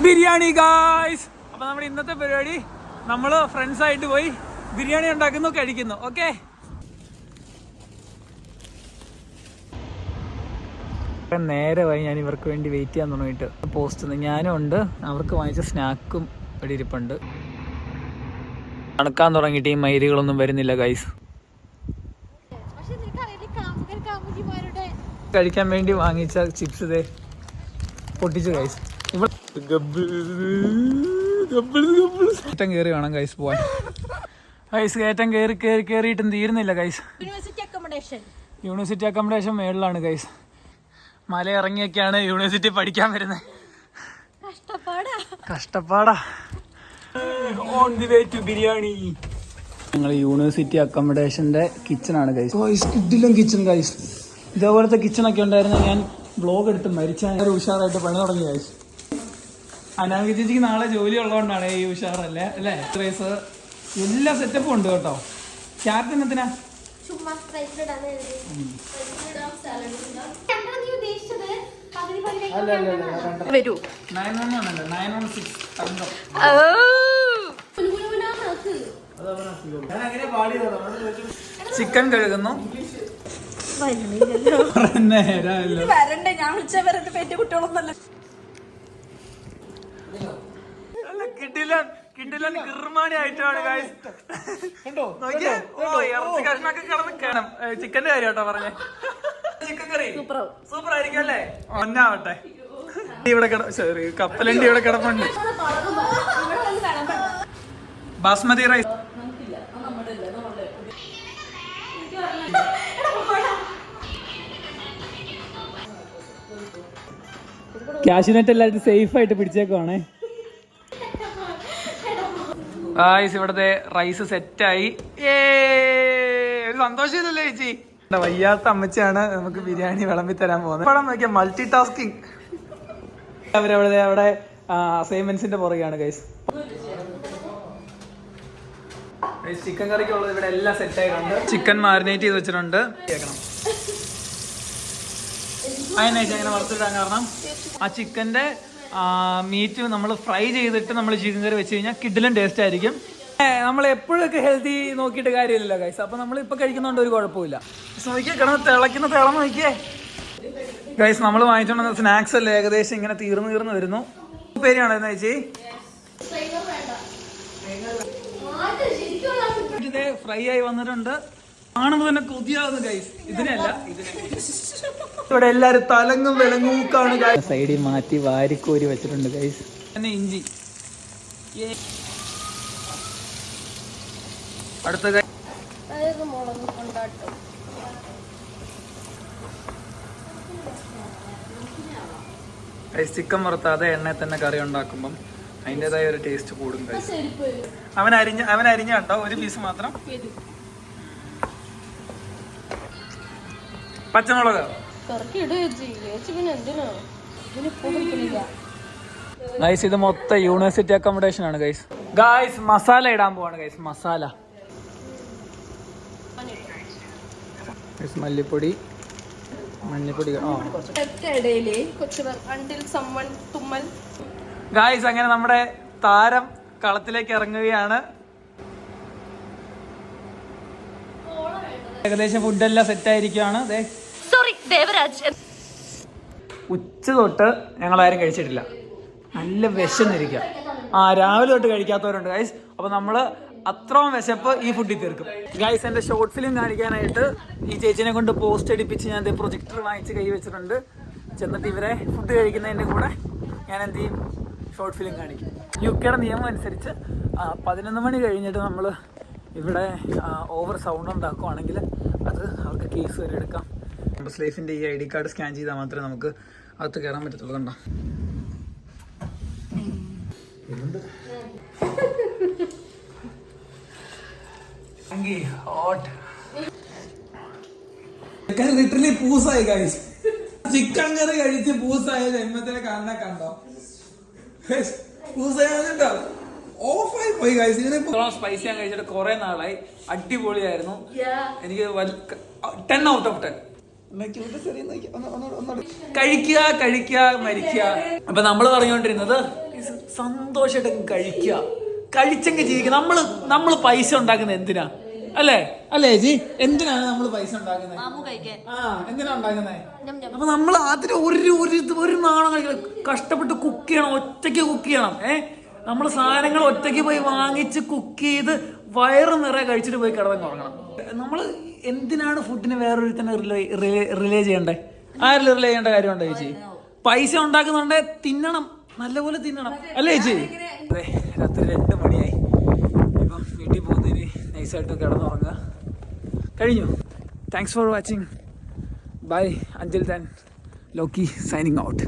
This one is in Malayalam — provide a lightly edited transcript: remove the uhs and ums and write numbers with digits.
ബിരിയാണി ഗായ്സ്. അപ്പൊ നമ്മുടെ ഇന്നത്തെ പരിപാടി നമ്മള് ഫ്രണ്ട്സ് ആയിട്ട് പോയി ബിരിയാണി ഉണ്ടാക്കുന്നു, കഴിക്കുന്നു. ഓക്കെ, നേരമായി ഞാൻ ഇവർക്ക് വേണ്ടി വെയിറ്റ് ചെയ്യാൻ തുടങ്ങിയിട്ട്. പോസ്റ്റ് ഞാനും ഉണ്ട്, അവർക്ക് വാങ്ങിച്ച സ്നാക്കും ഇവിടെ ഇരിപ്പുണ്ട്. തണുക്കാൻ തുടങ്ങിയിട്ട് ഈ മൈലുകളൊന്നും വരുന്നില്ല ഗൈസ്. കഴിക്കാൻ വേണ്ടി വാങ്ങിച്ച ചിപ്സ് ഇതേ പൊട്ടിച്ചു ഗൈസ്. കയറ്റം കയറി വേണം ഗൈസ് പോവാൻ. ഗൈസ് കയറ്റം കയറിയിട്ടും തീരുന്നില്ല ഗൈസ്. യൂണിവേഴ്സിറ്റി അക്കോമഡേഷൻ മേളിലാണ് ഗൈസ്. മല ഇറങ്ങിയൊക്കെയാണ് യൂണിവേഴ്സിറ്റി പഠിക്കാൻ വരുന്നത്. കഷ്ടപ്പാടാ. On the way to biryani. ഞങ്ങൾ യൂണിവേഴ്സിറ്റി അക്കോമഡേഷന്റെ കിച്ചണാണ് ഗൈസ്. കിഡിലും കിച്ചൺ ഗൈസ്. ഇതേപോലത്തെ കിച്ചണൊക്കെ ഉണ്ടായിരുന്നു ഞാൻ ബ്ലോഗ് എടുത്ത് മരിച്ചാൽ ഉഷാറായിട്ട് പണി തുടങ്ങി ഗൈസ്. അനാമിക ചേച്ചിക്ക് നാളെ ജോലി ഉള്ളതുകൊണ്ടാണ് ഈ ഉഷാറല്ലേ അല്ലേ? എല്ലാ സെറ്റപ്പും ഉണ്ട് കേട്ടോ. ക്യാപ്റ്റൻ എന്തിനാ? വരൂ. 911 916 ചിക്കൻ കഴുകുന്നു. വരണ്ടേ, ഞാൻ വിളിച്ച വരട്ടെ. പേറ്റ കുട്ടികളൊന്നല്ല. കിടിലൻ കിർമാണി ആയിട്ടാണ് ഗൈസ്. ഇറച്ചി കഷ്ണൊക്കെ കിടന്ന് കാണാം. ചിക്കന്റെ കാര്യം കേട്ടോ പറഞ്ഞേ. ചിക്കൻ കറി സൂപ്പർ ആയിരിക്കും അല്ലേ? ഒന്നാവട്ടെ. ഇവിടെ കപ്പലണ്ടി ഇവിടെ കിടപ്പുണ്ട്. ബാസ്മതി റൈസ്. ക്യാഷ്യൂനട്ട് എല്ലാവരും സേഫ് ആയിട്ട് പിടിച്ചേക്കുവാണേ. ഇവിടത്തെ റൈസ് സെറ്റായി. ഒരു സന്തോഷമില്ലല്ലേ ചേച്ചി? വയ്യാത്ത അമ്മച്ചാണ് നമുക്ക് ബിരിയാണി വിളമ്പി തരാൻ പോകുന്നത്. പടം നോക്കിയ മൾട്ടി ടാസ്കിങ്. അവിടെ അസൈൻമെന്റ്സിന്റെ പുറകെയാണ് ഗൈസ്. ചിക്കൻ കറിക്കുള്ളത് ഇവിടെ എല്ലാം സെറ്റ് ആയിട്ടുണ്ട്. ചിക്കൻ മാരിനേറ്റ് ചെയ്ത് വെച്ചിട്ടുണ്ട്. അതിനേച്ച് അങ്ങനെ വറുത്തിടാൻ കാരണം ആ ചിക്കന്റെ മീറ്റ് നമ്മൾ ഫ്രൈ ചെയ്തിട്ട് നമ്മൾ ചിക്കൻ കറി വെച്ച് കഴിഞ്ഞാൽ കിഡിലും ടേസ്റ്റ് ആയിരിക്കും. നമ്മൾ എപ്പോഴൊക്കെ ഹെൽത്തി നോക്കിയിട്ട് കാര്യമില്ലല്ലോ ഗൈസ്. അപ്പൊ നമ്മൾ ഇപ്പൊ കഴിക്കുന്നതുകൊണ്ട് ഒരു കുഴപ്പമില്ല. നോക്കിയേ കിടന്ന് തിളക്കുന്ന തിളം നോക്കിയേ ഗൈസ്. നമ്മൾ വാങ്ങിച്ചോണ്ട് സ്നാക്സ് അല്ലേ ഏകദേശം ഇങ്ങനെ തീർന്നു വരുന്നു. പേരാണോ ചേച്ചി? ഇത് ഫ്രൈ ആയി വന്നിട്ടുണ്ട്. കാണുമ്പോ തന്നെ കൊതിയാവുന്നു ഗൈസ്. ഇതിനല്ല, ഇവിടെ എല്ലാരും തലങ്ങും വിലങ്ങൂക്കാണ് ഗൈസ്. സൈഡിൽ മാറ്റി വാരിക്കോരി വെച്ചിട്ടുണ്ട് ഗൈസ്. പിന്നെ ഇഞ്ചി. അടുത്ത ചിക്കൻ വറുത്താതെ എണ്ണയിൽ തന്നെ കറി ഉണ്ടാക്കുമ്പം അതിൻ്റെതായ ഒരു ടേസ്റ്റ് കൂടും ഗൈസ്. അവൻ അരിഞ്ഞ കണ്ടോ ഒരു പീസ് മാത്രം. പച്ചമുളക് ഗൈസ്. ഇത് മൊത്തം യൂണിവേഴ്സിറ്റി അക്കോമഡേഷൻ ആണ് ഗൈസ്. ഗൈസ് മസാല ഇടാൻ പോവാണ് ഗൈസ്. മസാല മല്ലിപ്പൊടി, മഞ്ഞപ്പൊടി. ഗൈസ് അങ്ങനെ നമ്മുടെ താരം കളത്തിലേക്ക് ഇറങ്ങുകയാണ്. ഏകദേശം ഫുഡെല്ലാം സെറ്റ് ആയിരിക്കുകയാണ്. ഉച്ച തൊട്ട് ഞങ്ങളാരും കഴിച്ചിട്ടില്ല. നല്ല വിശന്നിരിക്കുക. രാവിലെ തൊട്ട് കഴിക്കാത്തവരുണ്ട് ഗൈസ്. അപ്പൊ നമ്മള് അത്രയും വിശപ്പ് ഈ ഫുഡിൽ തീർക്കും ഗൈസ്. എന്റെ ഷോർട്ട് ഫിലിം കാണിക്കാനായിട്ട് ഈ ചേച്ചിനെ കൊണ്ട് പോസ്റ്റ് അടിപ്പിച്ച് ഞാൻ പ്രൊജക്ടർ വാങ്ങിച്ച് കൈ വെച്ചിട്ടുണ്ട്. ചെന്നിട്ട് ഇവരെ ഫുഡ് കഴിക്കുന്നതിന്റെ കൂടെ ഞാൻ എന്ത് ചെയ്യും, ഷോർട്ട് ഫിലിം കാണിക്കും. യുകെയുടെ നിയമം അനുസരിച്ച് 11 മണി കഴിഞ്ഞിട്ട് നമ്മൾ ഇവിടെ ഓവർ സൗണ്ട് ഉണ്ടാക്കുവാണെങ്കിൽ അത് അവർക്ക് കേസ് വരെ എടുക്കാം. ബസ് ലൈഫിൻ്റെ ഈ ID കാർഡ് സ്കാൻ ചെയ്താൽ മാത്രമേ നമുക്ക് അകത്ത് കയറാൻ പറ്റത്തുള്ളൂ. കണ്ടോ ലിറ്ററലി പൂസായി ഗൈസ്. ചിക്കൻ കറി കഴിച്ച് പൂസായ ജന്മത്തിനെ കാണാൻ കണ്ടോ? പൂസായിട്ടോ ഓഫായി പോയി ഗൈസ്. ഇതിനിപ്പോ സ്പൈസി ഞാൻ കഴിച്ചിട്ട് കുറെ നാളായി. അടിപൊളിയായിരുന്നു. എനിക്ക് 10 out of 10. കഴിക്കുക കഴിക്കുക മരിക്കുക. അപ്പൊ നമ്മള് പറഞ്ഞുകൊണ്ടിരുന്നത് സന്തോഷമായിട്ട് കഴിക്കുക, കഴിച്ചെങ്കിൽ ജീവിക്കുക. നമ്മള് പൈസ ഉണ്ടാക്കുന്നത് എന്തിനാ? അല്ലേ ചേച്ചി? എന്തിനാണ് നമ്മൾ പൈസ ഉണ്ടാക്കുന്നത്? എന്തിനാ ഉണ്ടാക്കുന്നത്? അപ്പൊ നമ്മൾ അതിന് ഒരു നാണം കഴിക്കണം. കഷ്ടപ്പെട്ട് കുക്ക് ചെയ്യണം, ഒറ്റയ്ക്ക് കുക്ക് ചെയ്യണം. നമ്മൾ സാധനങ്ങൾ ഒറ്റയ്ക്ക് പോയി വാങ്ങിച്ച് കുക്ക് ചെയ്ത് വയറ് നിറയെ കഴിച്ചിട്ട് പോയി കിടന്നു ഉറങ്ങണം. നമ്മൾ എന്തിനാണ് ഫുഡിനെ വേറൊരുത്തന്നെ റിലേ ചെയ്യണ്ടേ? ആരെങ്കിലും റിലേ ചെയ്യേണ്ട കാര്യമുണ്ടോ ചേച്ചി? പൈസ ഉണ്ടാക്കുന്നുണ്ടെ തിന്നണം, നല്ലപോലെ തിന്നണം. അല്ലേ ചേച്ചി? അതെ, രാത്രി 2 മണിയായി. ഇപ്പം വീട്ടിൽ പോകുന്നതിന് നൈസായിട്ട് കിടന്നുറങ്ങുക. കഴിഞ്ഞു. Thanks for watching. ബൈ. അഞ്ചിൽ താൻ ലോക്കി സൈനിങ് ഔട്ട്.